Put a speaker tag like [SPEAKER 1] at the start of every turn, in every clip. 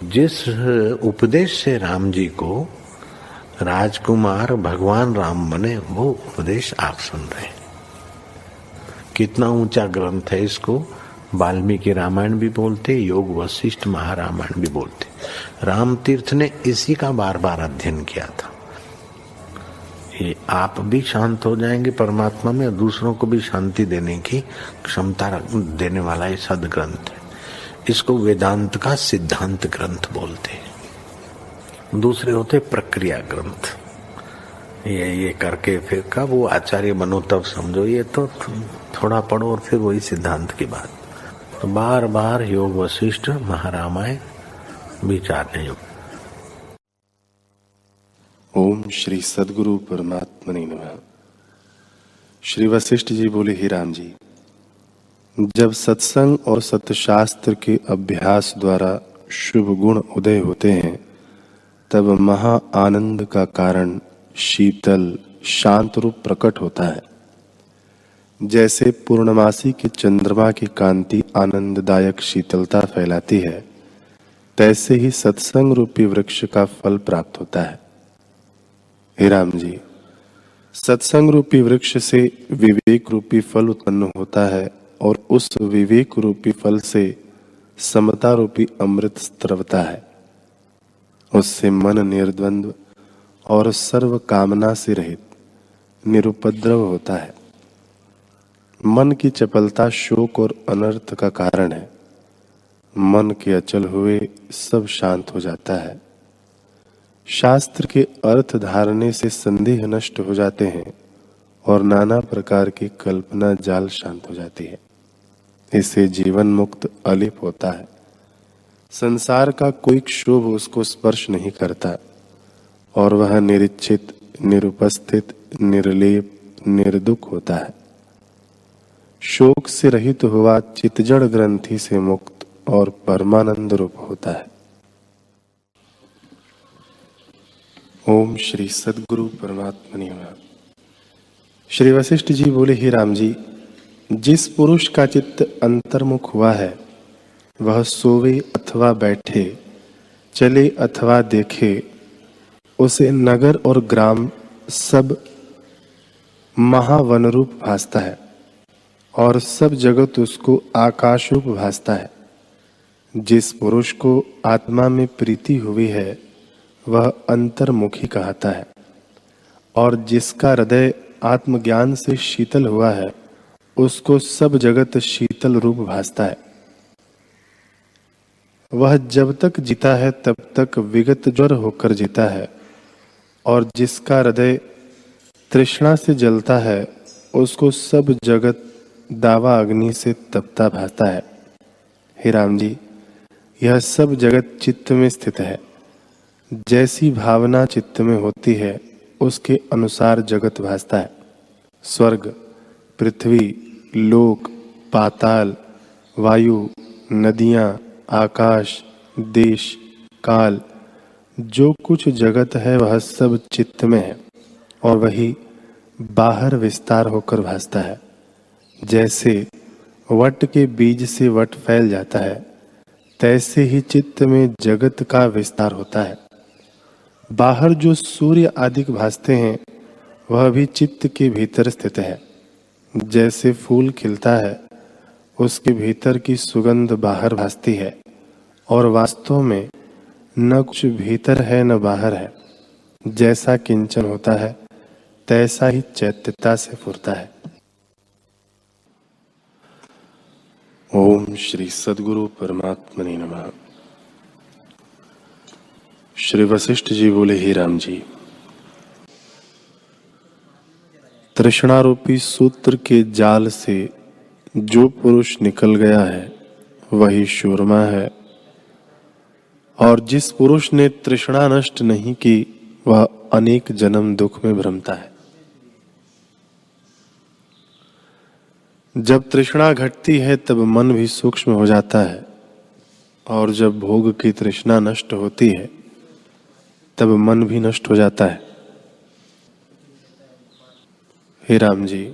[SPEAKER 1] जिस उपदेश से राम जी को राजकुमार भगवान राम बने, वो उपदेश आप सुन रहे हैं। कितना ऊंचा ग्रंथ है। इसको वाल्मीकि रामायण भी बोलते, योग वशिष्ठ महारामायण भी बोलते। राम तीर्थ ने इसी का बार बार अध्ययन किया था। ये आप भी शांत हो जाएंगे परमात्मा में, और दूसरों को भी शांति देने की क्षमता देने वाला ये सदग्रंथ है। इसको वेदांत का सिद्धांत ग्रंथ बोलते हैं। दूसरे होते प्रक्रिया ग्रंथ। ये करके फिर कब वो आचार्य बनो तब समझो, ये तो थोड़ा पढ़ो और फिर वही सिद्धांत की बात। तो बार बार योग वशिष्ठ महारामायण विचारने योग।
[SPEAKER 2] ओम श्री सद्गुरु परमात्मने नमः। श्री वशिष्ठ जी बोले, हे राम जी, जब सत्संग और सत्यशास्त्र के अभ्यास द्वारा शुभ गुण उदय होते हैं, तब महा आनंद का कारण शीतल शांत रूप प्रकट होता है। जैसे पूर्णमासी के चंद्रमा की कांति आनंददायक शीतलता फैलाती है, तैसे ही सत्संग रूपी वृक्ष का फल प्राप्त होता है। हे राम जी, सत्संग रूपी वृक्ष से विवेक रूपी फल उत्पन्न होता है, और उस विवेक रूपी फल से समता रूपी अमृत स्त्रवता है। उससे मन निर्द्वंद्व और सर्व कामना से रहित निरुपद्रव होता है। मन की चपलता शोक और अनर्थ का कारण है। मन के अचल हुए सब शांत हो जाता है। शास्त्र के अर्थ धारने से संदेह नष्ट हो जाते हैं और नाना प्रकार की कल्पना जाल शांत हो जाती है। इससे जीवन मुक्त अलिप होता है। संसार का कोई क्षोभ उसको स्पर्श नहीं करता, और वह निरिच्छित, निरुपस्थित, निर्लेप, निर्दुख होता है। शोक से रहित हुआ चितजड़ ग्रंथि से मुक्त और परमानंद रूप होता है। ओम श्री सद्गुरु परमात्मने नमः। श्री वशिष्ठ जी बोले, हे राम जी, जिस पुरुष का चित्त अंतर्मुख हुआ है, वह सोवे अथवा बैठे, चले अथवा देखे, उसे नगर और ग्राम सब महावन रूप भासता है, और सब जगत उसको आकाश रूप भासता है। जिस पुरुष को आत्मा में प्रीति हुई है, वह अंतर्मुखी कहता है, और जिसका हृदय आत्मज्ञान से शीतल हुआ है, उसको सब जगत शीतल रूप भासता है। वह जब तक जीता है तब तक विगत ज्वर होकर जीता है, और जिसका हृदय तृष्णा से जलता है, उसको सब जगत दावा अग्नि से तपता भासता है। हे राम जी, यह सब जगत चित्त में स्थित है। जैसी भावना चित्त में होती है, उसके अनुसार जगत भासता है। स्वर्ग, पृथ्वी, लोक, पाताल, वायु, नदियां, आकाश, देश, काल, जो कुछ जगत है वह सब चित्त में है, और वही बाहर विस्तार होकर भासता है। जैसे वट के बीज से वट फैल जाता है, तैसे ही चित्त में जगत का विस्तार होता है। बाहर जो सूर्य आदि भासते हैं, वह भी चित्त के भीतर स्थित है। जैसे फूल खिलता है, उसके भीतर की सुगंध बाहर भासती है, और वास्तव में न कुछ भीतर है न बाहर है। जैसा किंचन होता है, तैसा ही चैत्यता से फुरता है। ओम श्री सद्गुरु परमात्मने नमः। श्री वशिष्ठ जी बोले, हे राम जी, तृष्णारूपी सूत्र के जाल से जो पुरुष निकल गया है, वही शूरमा है, और जिस पुरुष ने तृष्णा नष्ट नहीं की, वह अनेक जन्म दुख में भ्रमता है। जब तृष्णा घटती है तब मन भी सूक्ष्म हो जाता है, और जब भोग की तृष्णा नष्ट होती है तब मन भी नष्ट हो जाता है। हे राम जी,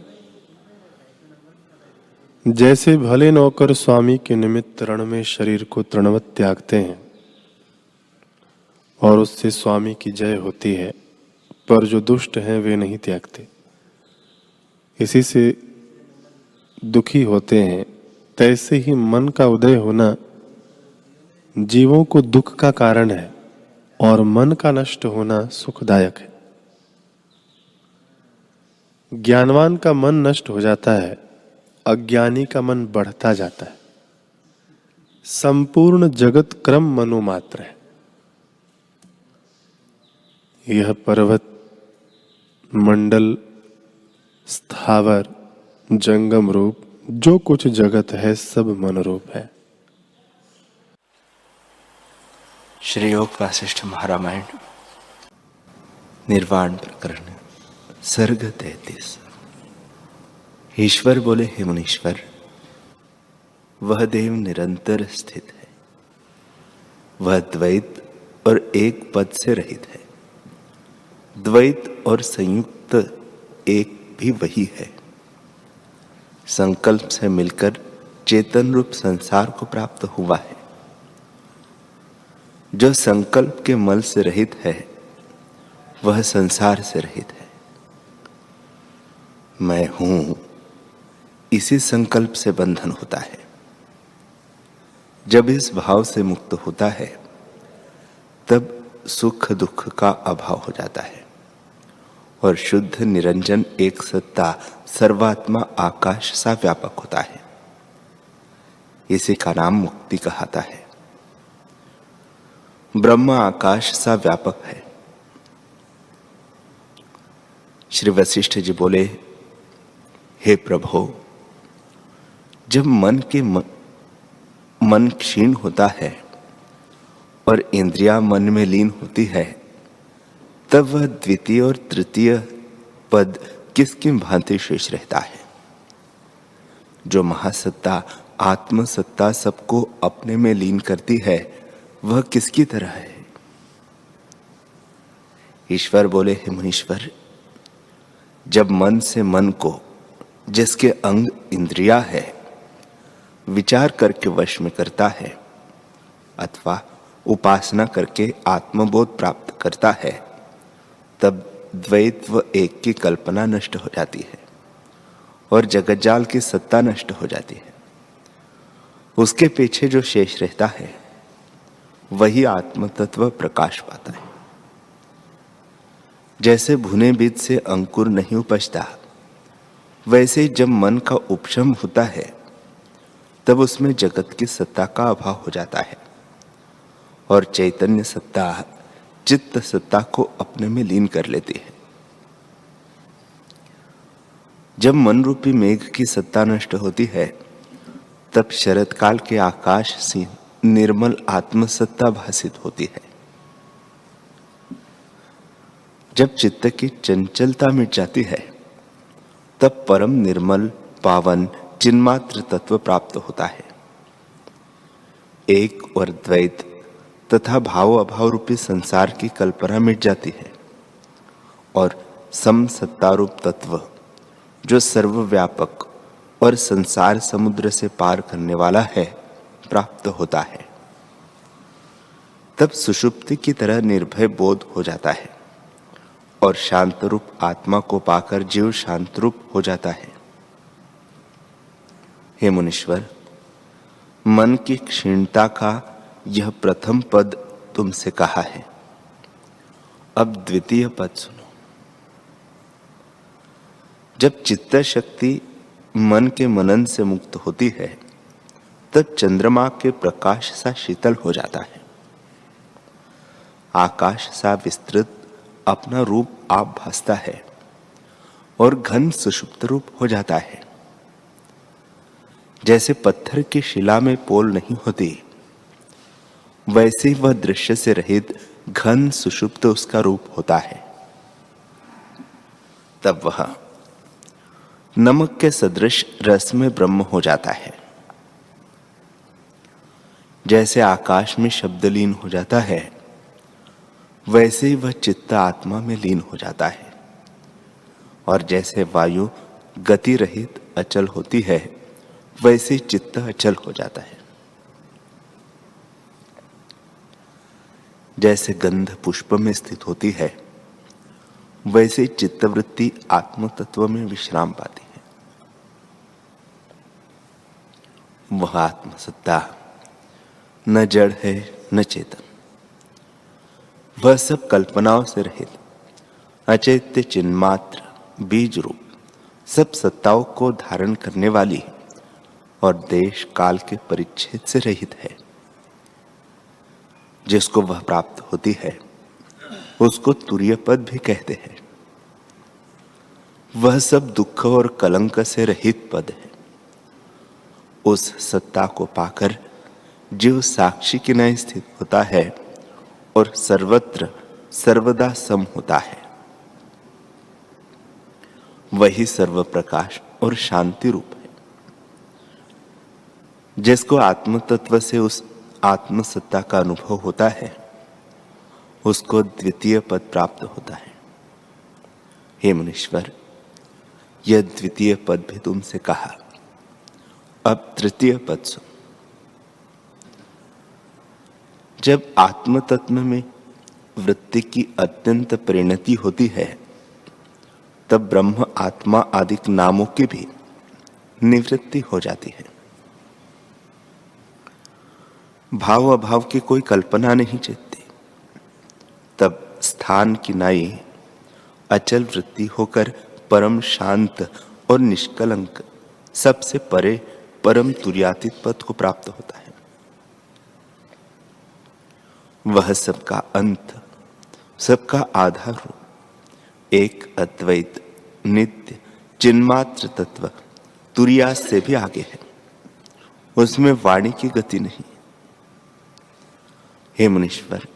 [SPEAKER 2] जैसे भले नौकर स्वामी के निमित्त रण में शरीर को तृणवत त्यागते हैं, और उससे स्वामी की जय होती है, पर जो दुष्ट हैं वे नहीं त्यागते। इसी से दुखी होते हैं। तैसे ही मन का उदय होना जीवों को दुख का कारण है और मन का नष्ट होना सुखदायक है। ज्ञानवान का मन नष्ट हो जाता है, अज्ञानी का मन बढ़ता जाता है। संपूर्ण जगत क्रम मनोमात्र है। यह पर्वत, मंडल, स्थावर, जंगम रूप जो कुछ जगत है सब मन रूप है।
[SPEAKER 3] श्री योग वासिष्ठ महारामायण निर्वाण प्रकरण सर्ग 33। ईश्वर बोले, हे मुनीश्वर, वह देव निरंतर स्थित है। वह द्वैत और एक पद से रहित है। द्वैत और संयुक्त एक भी वही है। संकल्प से मिलकर चेतन रूप संसार को प्राप्त हुआ है। जो संकल्प के मल से रहित है वह संसार से रहित है। मैं हूं, इसी संकल्प से बंधन होता है। जब इस भाव से मुक्त होता है तब सुख दुख का अभाव हो जाता है और शुद्ध निरंजन एक सत्ता सर्वात्मा आकाश सा व्यापक होता है। इसी का नाम मुक्ति कहलाता है। ब्रह्म आकाश सा व्यापक है। श्री वशिष्ठ जी बोले, हे प्रभो, जब मन क्षीण होता है और इंद्रियां मन में लीन होती है तब वह द्वितीय और तृतीय पद किसकी भांति शेष रहता है। जो महासत्ता आत्मसत्ता सबको अपने में लीन करती है वह किसकी तरह है। ईश्वर बोले, हे मुनीश्वर, जब मन से मन को, जिसके अंग इंद्रिया है, विचार करके वश में करता है अथवा उपासना करके आत्मबोध प्राप्त करता है तब द्वैत व एक की कल्पना नष्ट हो जाती है और जगज्जाल की सत्ता नष्ट हो जाती है। उसके पीछे जो शेष रहता है वही आत्म तत्व प्रकाश पाता है। जैसे भुने बीज से अंकुर नहीं उपजता, वैसे ही जब मन का उपशम होता है तब उसमें जगत की सत्ता का अभाव हो जाता है और चैतन्य सत्ता चित्त सत्ता को अपने में लीन कर लेती है। जब मन रूपी मेघ की सत्ता नष्ट होती है तब शरद काल के आकाश से निर्मल आत्मसत्ता भासित होती है। जब चित्त की चंचलता मिट जाती है तब परम निर्मल पावन चिन्मात्र तत्व प्राप्त होता है। एक और द्वैत तथा भाव अभाव रूपी संसार की कल्पना मिट जाती है और सम सत्तारूप तत्व जो सर्वव्यापक और संसार समुद्र से पार करने वाला है प्राप्त होता है। तब सुषुप्ति की तरह निर्भय बोध हो जाता है और शांत रूप आत्मा को पाकर जीव शांत रूप हो जाता है। हे मुनीश्वर, मन की क्षीणता का यह प्रथम पद तुमसे कहा है। अब द्वितीय पद सुनो। जब चित्त शक्ति मन के मनन से मुक्त होती है तब चंद्रमा के प्रकाश सा शीतल हो जाता है। आकाश सा विस्तृत अपना रूप आप भासता है और घन सुषुप्त रूप हो जाता है। जैसे पत्थर की शिला में पोल नहीं होती, वैसे वह दृश्य से रहित घन सुषुप्त उसका रूप होता है। तब वह नमक के सदृश रस में ब्रह्म हो जाता है। जैसे आकाश में शब्द लीन हो जाता है वैसे ही वह चित्त आत्मा में लीन हो जाता है और जैसे वायु गति रहित अचल होती है वैसे ही चित्त अचल हो जाता है। जैसे गंध पुष्प में स्थित होती है, वैसे चित्तवृत्ति आत्म तत्व में विश्राम पाती है। वह आत्मसत्ता न जड़ है न चेतन, वह सब कल्पनाओं से रहित अचैत्य चिन्मात्र बीज रूप सब सत्ताओं को धारण करने वाली और देश काल के परिच्छेद से रहित है। जिसको वह प्राप्त होती है उसको तुरीय पद भी कहते हैं। वह सब दुख और कलंक से रहित पद है। उस सत्ता को पाकर जीव साक्षी के नए स्थित होता है और सर्वत्र सर्वदा सम होता है। वही सर्व प्रकाश और शांति रूप है। जिसको आत्म तत्व से उस आत्म सत्ता का अनुभव होता है उसको द्वितीय पद प्राप्त होता है। हे मुनीश्वर, यह द्वितीय पद भी तुमसे कहा, अब तृतीय पद सुन। जब आत्म तत्व में वृत्ति की अत्यंत परिणति होती है तब ब्रह्म आत्मा आदि नामों की भी निवृत्ति हो जाती है। भाव अभाव की कोई कल्पना नहीं चेतती। तब स्थान की नाई अचल वृत्ति होकर परम शांत और निष्कलंक सबसे परे परम तुर्यातीत पद को प्राप्त होता है। वह सबका अंत, सबका आधार रूप, एक अद्वैत नित्य चिन्मात्र तत्व तुरिया से भी आगे है। उसमें वाणी की गति नहीं। हे मुनीश्वर,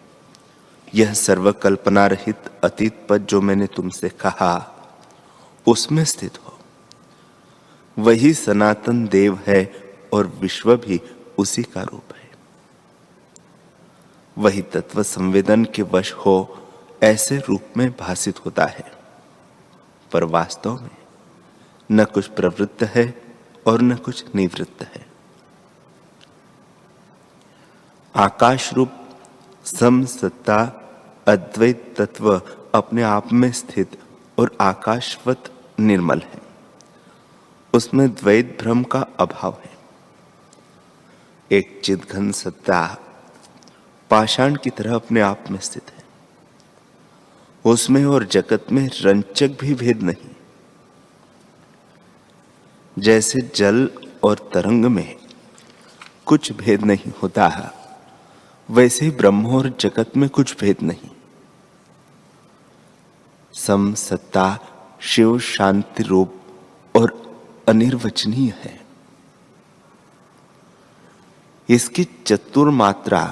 [SPEAKER 3] यह सर्वकल्पना रहित अतीत पद जो मैंने तुमसे कहा उसमें स्थित हो। वही सनातन देव है और विश्व भी उसी का रूप है। वही तत्व संवेदन के वश हो ऐसे रूप में भासित होता है, पर वास्तव में न कुछ प्रवृत्त है और न कुछ निवृत्त है। आकाश रूप सम सत्ता अद्वैत तत्व अपने आप में स्थित और आकाशवत निर्मल है। उसमें द्वैत भ्रम का अभाव है। एक चिद्घन सत्ता पाषाण की तरह अपने आप में स्थित है। उसमें और जगत में रंचक भी भेद नहीं। जैसे जल और तरंग में कुछ भेद नहीं होता, वैसे ही ब्रह्म और जगत में कुछ भेद नहीं। सम सत्ता शिव शांति रूप और अनिर्वचनीय है। इसकी चतुर्मात्रा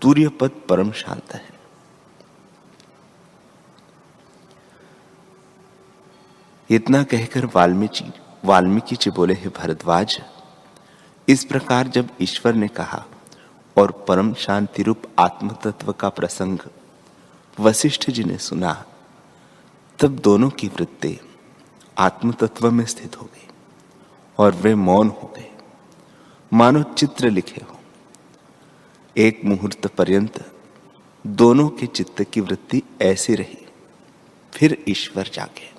[SPEAKER 3] तुर्य पद परम शांत है। इतना कहकर वाल्मीकि जी बोले, हे भरद्वाज, इस प्रकार जब ईश्वर ने कहा और परम शांति रूप आत्म तत्व का प्रसंग वशिष्ठ जी ने सुना, तब दोनों की वृत्ति आत्म तत्व में स्थित हो गई और वे मौन हो गए, मानो चित्र लिखे हो। एक मुहूर्त पर्यंत दोनों के चित्त की वृत्ति ऐसी रही। फिर ईश्वर जागे।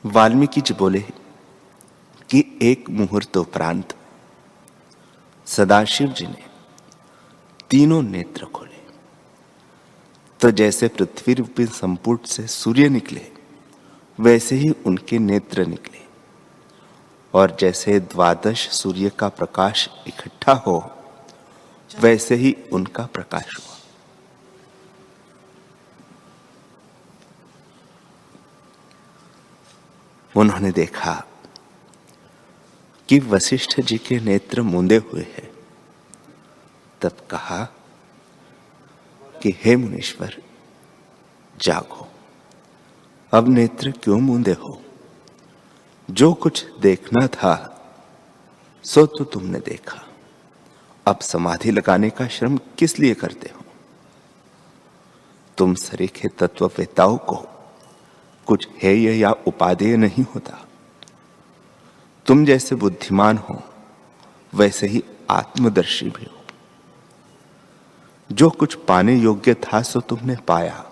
[SPEAKER 3] वाल्मीकि जी बोले कि एक मुहूर्त उपरांत सदाशिव जी ने तीनों नेत्र खोले, तो जैसे पृथ्वी रूपी संपुट से सूर्य निकले वैसे ही उनके नेत्र निकले, और जैसे द्वादश सूर्य का प्रकाश इकट्ठा हो वैसे ही उनका प्रकाश हुआ। उन्होंने देखा कि वशिष्ठ जी के नेत्र मूंदे हुए हैं। तब कहा कि हे मुनीश्वर, जागो, अब नेत्र क्यों मूंदे हो? जो कुछ देखना था सो तो तुमने देखा। अब समाधि लगाने का श्रम किस लिए करते हो? तुम सरीखे तत्ववेताओं को कुछ हेय या उपादेय नहीं होता। तुम जैसे बुद्धिमान हो वैसे ही आत्मदर्शी भी हो। जो कुछ पाने योग्य था सो तुमने पाया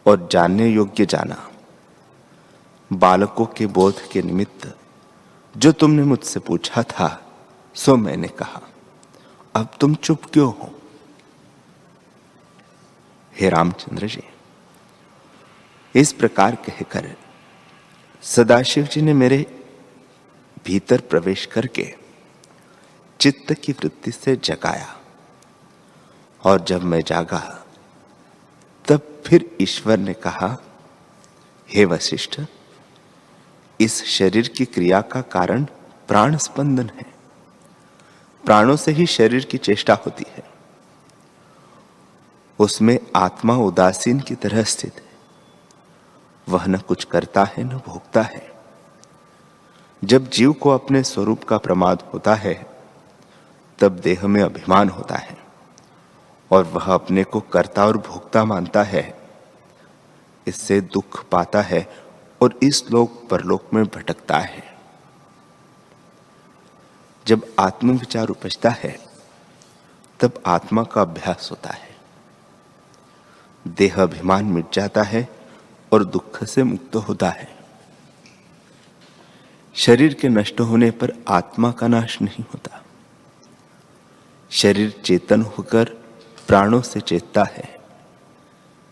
[SPEAKER 3] और जानने योग्य जाना। बालकों के बोध के निमित्त जो तुमने मुझसे पूछा था सो मैंने कहा, अब तुम चुप क्यों हो? हे रामचंद्र जी, इस प्रकार कहकर सदाशिव जी ने मेरे भीतर प्रवेश करके चित्त की वृत्ति से जगाया, और जब मैं जागा तब फिर ईश्वर ने कहा, हे वशिष्ठ, इस शरीर की क्रिया का कारण प्राण स्पंदन है। प्राणों से ही शरीर की चेष्टा होती है। उसमें आत्मा उदासीन की तरह स्थित है। वह न कुछ करता है न भोगता है। जब जीव को अपने स्वरूप का प्रमाद होता है तब देह में अभिमान होता है और वह अपने को कर्ता और भोक्ता मानता है। इससे दुख पाता है और इस लोक परलोक में भटकता है। जब आत्मविचार उपजता है तब आत्मा का अभ्यास होता है। देह अभिमान मिट जाता है और दुख से मुक्त होता है। शरीर के नष्ट होने पर आत्मा का नाश नहीं होता। शरीर चेतन होकर प्राणों से चेतता है।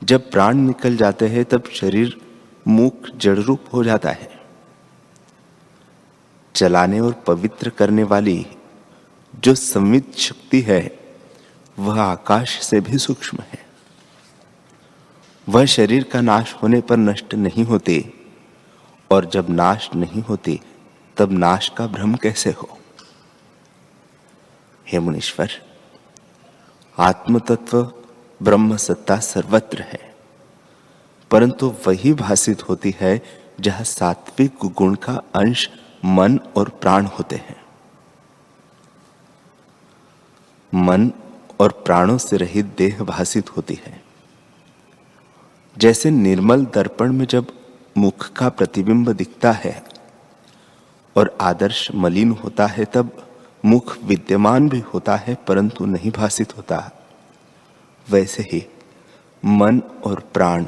[SPEAKER 3] जब प्राण निकल जाते हैं तब शरीर मूक जड़ रूप हो जाता है। चलाने और पवित्र करने वाली जो संवित शक्ति है वह आकाश से भी सूक्ष्म है। वह शरीर का नाश होने पर नष्ट नहीं होते, और जब नाश नहीं होते तब नाश का भ्रम कैसे हो? हे मुनीश्वर, आत्म तत्व ब्रह्म सत्ता सर्वत्र है, परंतु वही भासित होती है जहां सात्विक गुण का अंश मन और प्राण होते हैं। मन और प्राणों से रहित देह भासित होती है। जैसे निर्मल दर्पण में जब मुख का प्रतिबिंब दिखता है और आदर्श मलिन होता है तब मुख विद्यमान भी होता है परंतु नहीं भासित होता, वैसे ही मन और प्राण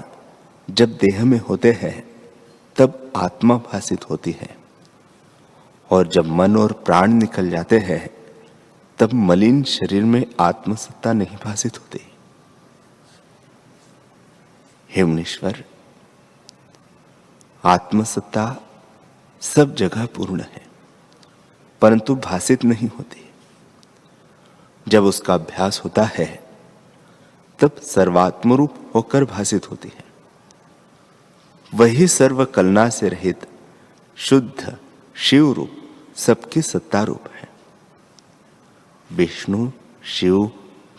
[SPEAKER 3] जब देह में होते हैं तब आत्मा भासित होती है, और जब मन और प्राण निकल जाते हैं तब मलिन शरीर में आत्मसत्ता नहीं भासित होती। हे मुनीश्वर, आत्मसत्ता सब जगह पूर्ण है परंतु भासित नहीं होती। जब उसका अभ्यास होता है तब सर्वात्मरूप होकर भासित होती है। वही सर्व कलना से रहित शुद्ध शिव रूप सबकी सत्ता रूप है। विष्णु, शिव,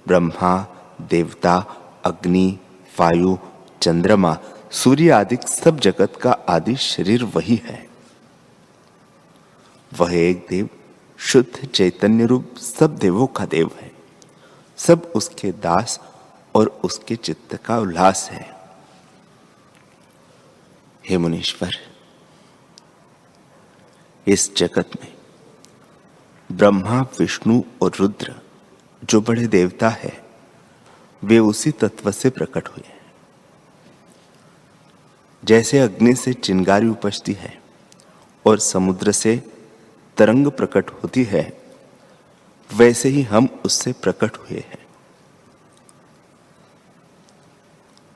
[SPEAKER 3] ब्रह्मा, देवता, अग्नि, वायु, चंद्रमा, सूर्य आदि सब जगत का आदि शरीर वही है। वह एक देव शुद्ध चैतन्य रूप सब देवों का देव है। सब उसके दास और उसके चित्त का उल्लास है। हे मुनीश्वर, इस जगत में ब्रह्मा, विष्णु और रुद्र जो बड़े देवता है वे उसी तत्व से प्रकट हुए हैं। जैसे अग्नि से चिंगारी उपजती है और समुद्र से तरंग प्रकट होती है, वैसे ही हम उससे प्रकट हुए हैं।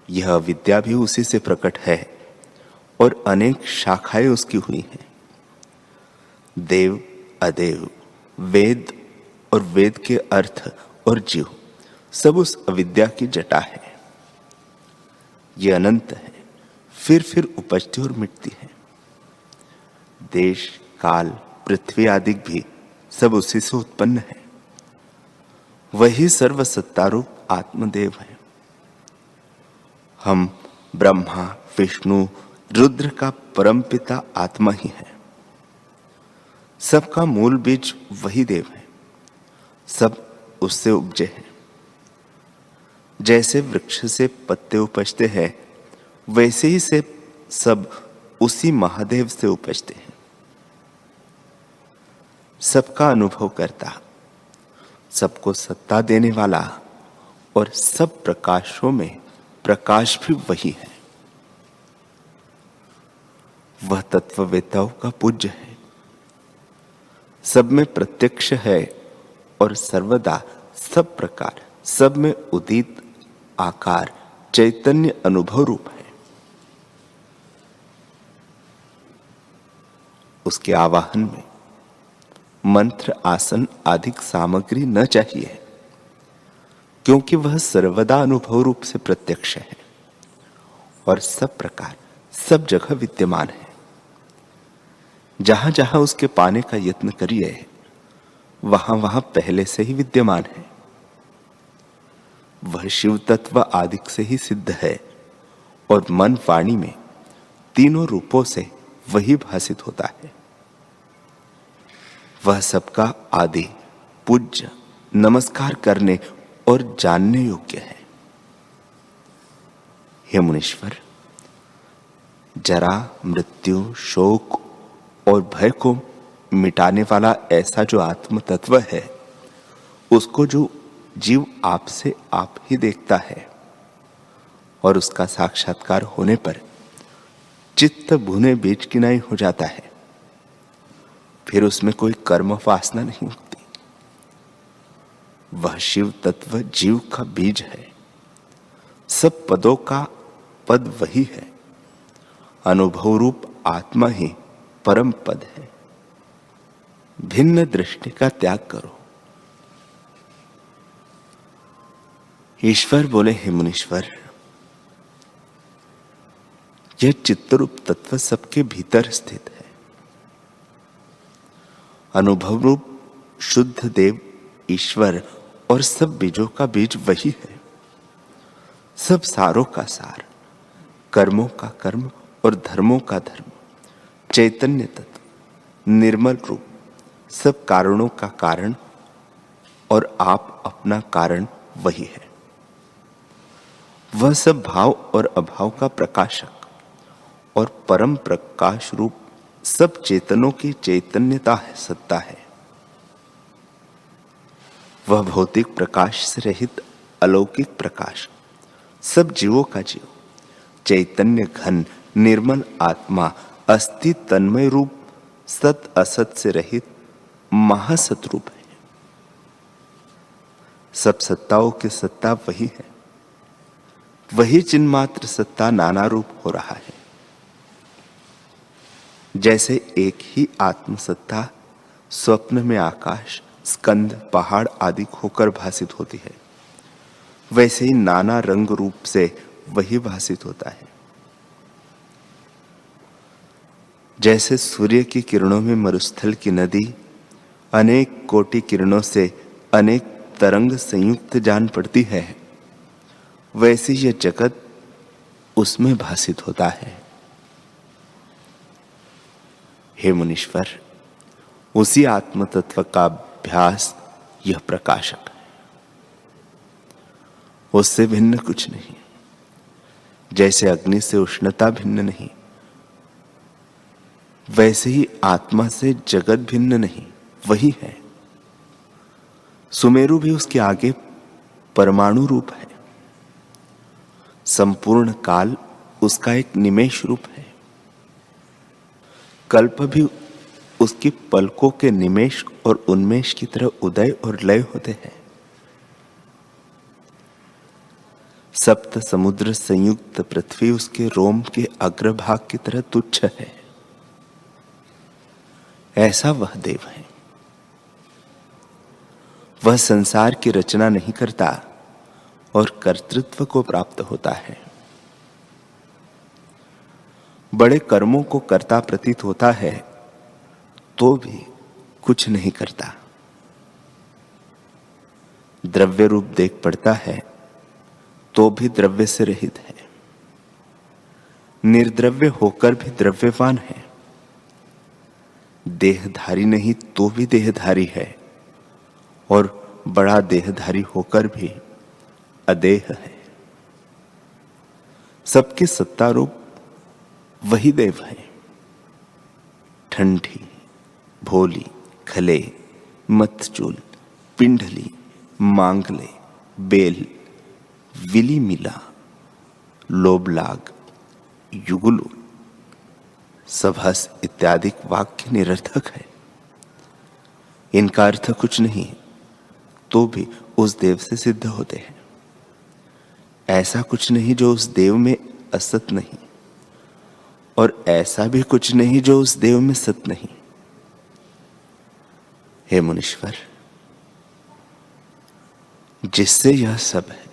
[SPEAKER 3] यह विद्या भी उसी से प्रकट है और अनेक शाखाएं उसकी हुई हैं। देव, अदेव, वेद और वेद के अर्थ और जीव सब उस अविद्या की जटा है। ये अनंत है, फिर उपजती और मिटती है। देश, काल, पृथ्वी आदि भी सब उसी से उत्पन्न है। वही सर्वसत्तारूप आत्मदेव है। हम ब्रह्मा, विष्णु, रुद्र का परमपिता आत्मा ही है। सबका मूल बीज वही देव है। सब उससे उपजे हैं। जैसे वृक्ष से पत्ते उपजते हैं वैसे ही से सब उसी महादेव से उपजते हैं। सबका अनुभव करता, सबको सत्ता देने वाला और सब प्रकाशों में प्रकाश भी वही है। वह तत्ववेत्ताओं का पूज्य है, सब में प्रत्यक्ष है और सर्वदा सब प्रकार सब में उदित आकार चैतन्य अनुभव रूप है। उसके आवाहन में मंत्र, आसन आदि सामग्री न चाहिए, क्योंकि वह सर्वदा अनुभव रूप से प्रत्यक्ष है और सब प्रकार सब जगह विद्यमान है। जहां जहां उसके पाने का यत्न करिए, वहां वहां पहले से ही विद्यमान है। वह शिव तत्व आदिक से ही सिद्ध है और मन वाणी में तीनों रूपों से वही भासित होता है। वह सबका आदि, पूज्य, नमस्कार करने और जानने योग्य है। हे मुनीश्वर, जरा, मृत्यु, शोक और भय को मिटाने वाला ऐसा जो आत्म तत्व है, उसको जो जीव आपसे आप ही देखता है और उसका साक्षात्कार होने पर चित्त भुने बीज की नाई हो जाता है, फिर उसमें कोई कर्म वासना नहीं उठती। वह शिव तत्व जीव का बीज है। सब पदों का पद वही है। अनुभव रूप आत्मा ही परम पद है। भिन्न दृष्टि का त्याग करो। ईश्वर बोले, हे मुनीश्वर, यह चित्तरूप तत्व सबके भीतर स्थित है। अनुभव रूप शुद्ध देव ईश्वर और सब बीजों का बीज वही है। सब सारों का सार, कर्मों का कर्म और धर्मों का धर्म, चैतन्य तत्व, निर्मल रूप, सब कारणों का कारण और आप अपना कारण वही है। वह सब भाव और अभाव का प्रकाशक और परम प्रकाश रूप सब चेतनों की चैतन्यता है, सत्ता है। वह भौतिक प्रकाश से रहित अलौकिक प्रकाश, सब जीवों का जीव, चैतन्य घन निर्मल आत्मा, अस्थि तन्मय रूप, सत असत से रहित महासत रूप है। सब सत्ताओं की सत्ता वही है। वही चिन्मात्र सत्ता नाना रूप हो रहा है। जैसे एक ही आत्म सत्ता स्वप्न में आकाश, स्कंद, पहाड़ आदि होकर भासित होती है, वैसे ही नाना रंग रूप से वही भासित होता है। जैसे सूर्य की किरणों में मरुस्थल की नदी अनेक कोटि किरणों से अनेक तरंग संयुक्त जान पड़ती है, वैसे यह जगत उसमें भासित होता है। हे मुनीश्वर, उसी आत्म तत्व का अभ्यास यह प्रकाशक है। उससे भिन्न कुछ नहीं। जैसे अग्नि से उष्णता भिन्न नहीं, वैसे ही आत्मा से जगत भिन्न नहीं, वही है। सुमेरु भी उसके आगे परमाणु रूप है। संपूर्ण काल उसका एक निमेष रूप है। कल्प भी उसकी पलकों के निमेष और उन्मेष की तरह उदय और लय होते हैं। सप्त समुद्र संयुक्त पृथ्वी उसके रोम के अग्रभाग की तरह तुच्छ है। ऐसा वह देव है। वह संसार की रचना नहीं करता और कर्तृत्व को प्राप्त होता है। बड़े कर्मों को करता प्रतीत होता है तो भी कुछ नहीं करता। द्रव्य रूप देख पड़ता है तो भी द्रव्य से रहित है। निर्द्रव्य होकर भी द्रव्यवान है। देहधारी नहीं तो भी देहधारी है और बड़ा देहधारी होकर भी अदेह है। सबके सत्ता रूप वही देव है। ठंडी, भोली, खले, मतचूल, पिंडली, मांगले, बेल, विली मिला, लोबलाग, युगुलु, सभस इत्यादि वाक्य निरर्थक है। इनका अर्थ कुछ नहीं तो भी उस देव से सिद्ध होते हैं। ऐसा कुछ नहीं जो उस देव में असत नहीं, और ऐसा भी कुछ नहीं जो उस देव में सत नहीं। हे मुनीश्वर, जिससे यह सब है,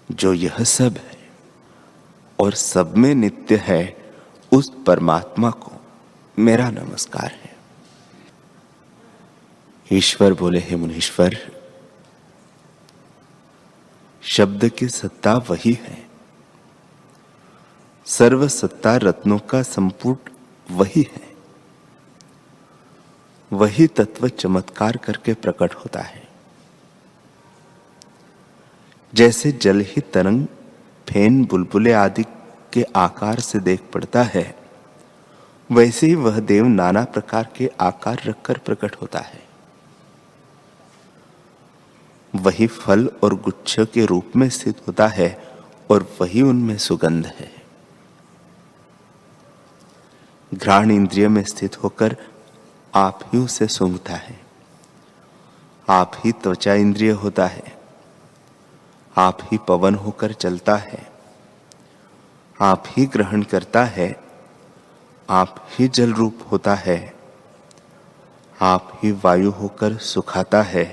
[SPEAKER 3] जो यह सब है और सब में नित्य है, उस परमात्मा को मेरा नमस्कार है। ईश्वर बोले, हे मुनीश्वर, शब्द की सत्ता वही है, सर्व सत्ता रत्नों का संपुट वही है। वही तत्व चमत्कार करके प्रकट होता है। जैसे जल ही तरंग, फेन, बुलबुले आदि के आकार से देख पड़ता है, वैसे ही वह देव नाना प्रकार के आकार रखकर प्रकट होता है। वही फल और गुच्छ के रूप में स्थित होता है और वही उनमें सुगंध है। घ्राण इंद्रिय में स्थित होकर आप ही उसे सूंघता है। आप ही त्वचा इंद्रिय होता है। आप ही पवन होकर चलता है। आप ही ग्रहण करता है। आप ही जल रूप होता है। आप ही वायु होकर सुखाता है।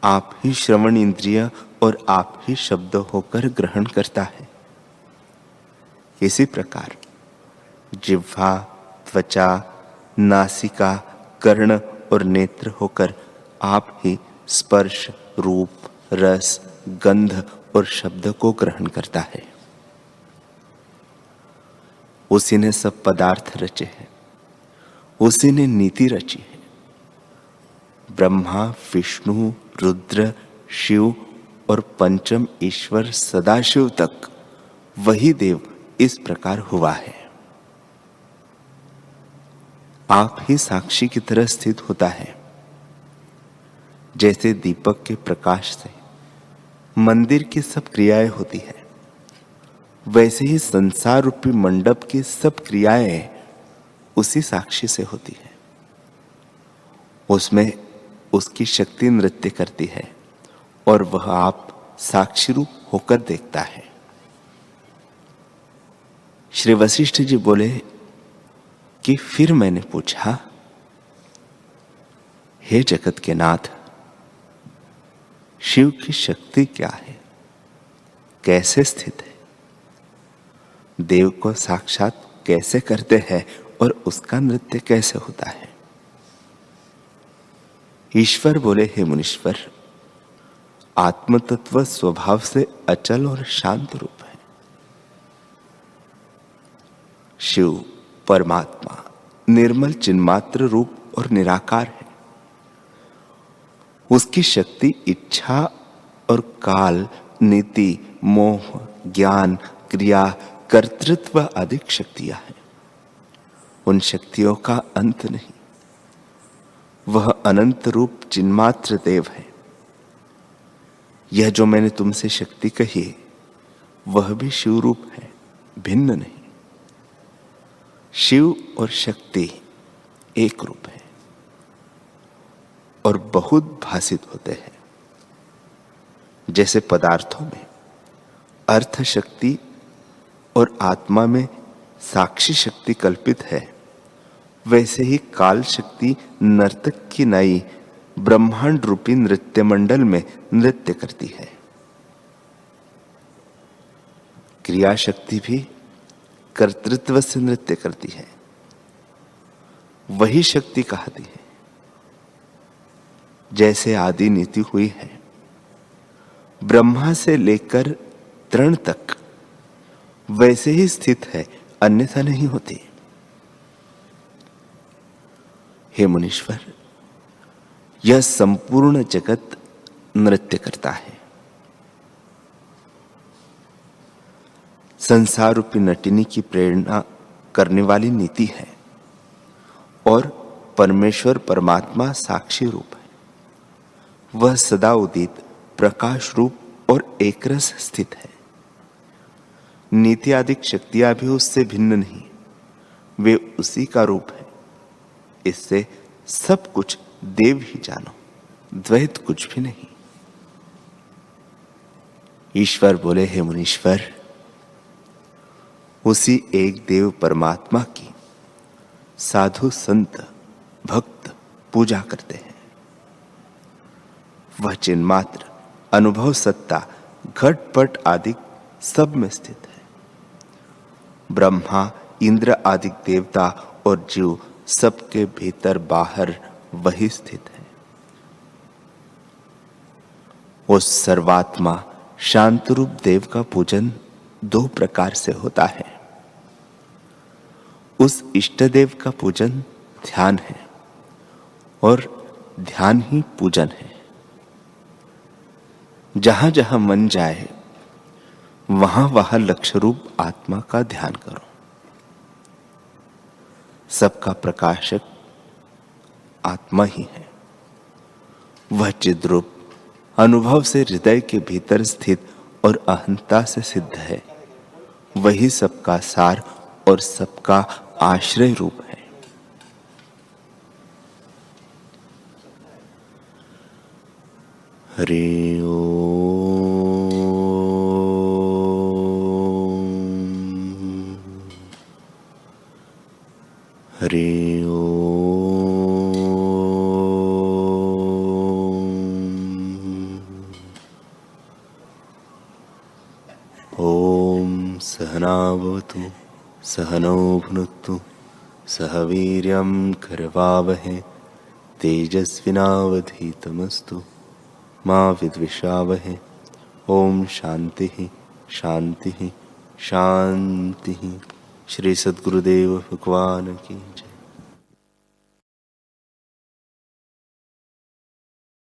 [SPEAKER 3] आप ही श्रवण इंद्रिय और आप ही शब्द होकर ग्रहण करता है। इसी प्रकार जिह्वा, त्वचा, नासिका, कर्ण और नेत्र होकर आप ही स्पर्श, रूप, रस, गंध और शब्द को ग्रहण करता है। उसी ने सब पदार्थ रचे हैं। उसी ने नीति रची है। ब्रह्मा, विष्णु, रुद्र, शिव और पंचम ईश्वर सदाशिव तक वही देव इस प्रकार हुआ है। आप ही साक्षी की तरह स्थित होता है। जैसे दीपक के प्रकाश से मंदिर की सब क्रियाएं होती है, वैसे ही संसार रूपी मंडप की सब क्रियाएं उसी साक्षी से होती है। उसमें उसकी शक्ति नृत्य करती है और वह आप साक्षी रूप होकर देखता है। श्री वशिष्ठ जी बोले कि फिर मैंने पूछा, हे जगत के नाथ, शिव की शक्ति क्या है, कैसे स्थित है, देव को साक्षात कैसे करते हैं और उसका नृत्य कैसे होता है? ईश्वर बोले, हे मुनीश्वर, आत्म तत्व स्वभाव से अचल और शांत रूप है। शिव परमात्मा निर्मल चिन्मात्र रूप और निराकार है। उसकी शक्ति इच्छा और काल, नीति, मोह, ज्ञान, क्रिया, कर्तृत्व आदि शक्तियां हैं। उन शक्तियों का अंत नहीं। वह अनंत रूप चिन्मात्र देव है। यह जो मैंने तुमसे शक्ति कही, वह भी शिव रूप है, भिन्न नहीं। शिव और शक्ति एक रूप है और बहुत भासित होते हैं। जैसे पदार्थों में अर्थ शक्ति और आत्मा में साक्षी शक्ति कल्पित है, वैसे ही काल शक्ति नर्तक की नाई ब्रह्मांड रूपी नृत्य मंडल में नृत्य करती है। क्रिया शक्ति भी कर्तृत्व से नृत्य करती है। वही शक्ति कहती है। जैसे आदि नीति हुई है, ब्रह्मा से लेकर तृण तक वैसे ही स्थित है, अन्यथा नहीं होती। हे मुनीश्वर, यह संपूर्ण जगत नृत्य करता है। संसार रूपी नटिनी की प्रेरणा करने वाली नीति है और परमेश्वर परमात्मा साक्षी रूप है। वह सदा उदित प्रकाश रूप और एकरस स्थित है। नीति आदि शक्तियां भी उससे भिन्न नहीं, वे उसी का रूप है। इससे सब कुछ देव ही जानो, द्वैत कुछ भी नहीं। ईश्वर बोले, हे मुनीश्वर, उसी एक देव परमात्मा की साधु संत भक्त पूजा करते हैं। वह चिन्मात्र अनुभव सत्ता घटपट आदि सब में स्थित है। ब्रह्मा, इंद्र आदि देवता और जीव सबके भीतर बाहर वही स्थित है। उस सर्वात्मा शांत रूप देव का पूजन दो प्रकार से होता है। उस इष्ट देव का पूजन ध्यान है और ध्यान ही पूजन है। जहां जहां मन जाए वहां वहां लक्ष्य रूप आत्मा का ध्यान करो। सबका प्रकाशक आत्मा ही है। वह चिद्रूप अनुभव से हृदय के भीतर स्थित और अहंता से सिद्ध है। वही सबका सार और सबका आश्रय रूप है। हरि ओम। हरि ओम। ओम सहनावतु सहनौ भुनक्तु सह वीर्यं करवावहै तेजस्विनावधीतमस्तु मा विद्विषावहै। ओम शांति शांति शांति। श्री सद्गुरुदेव भगवान की जय।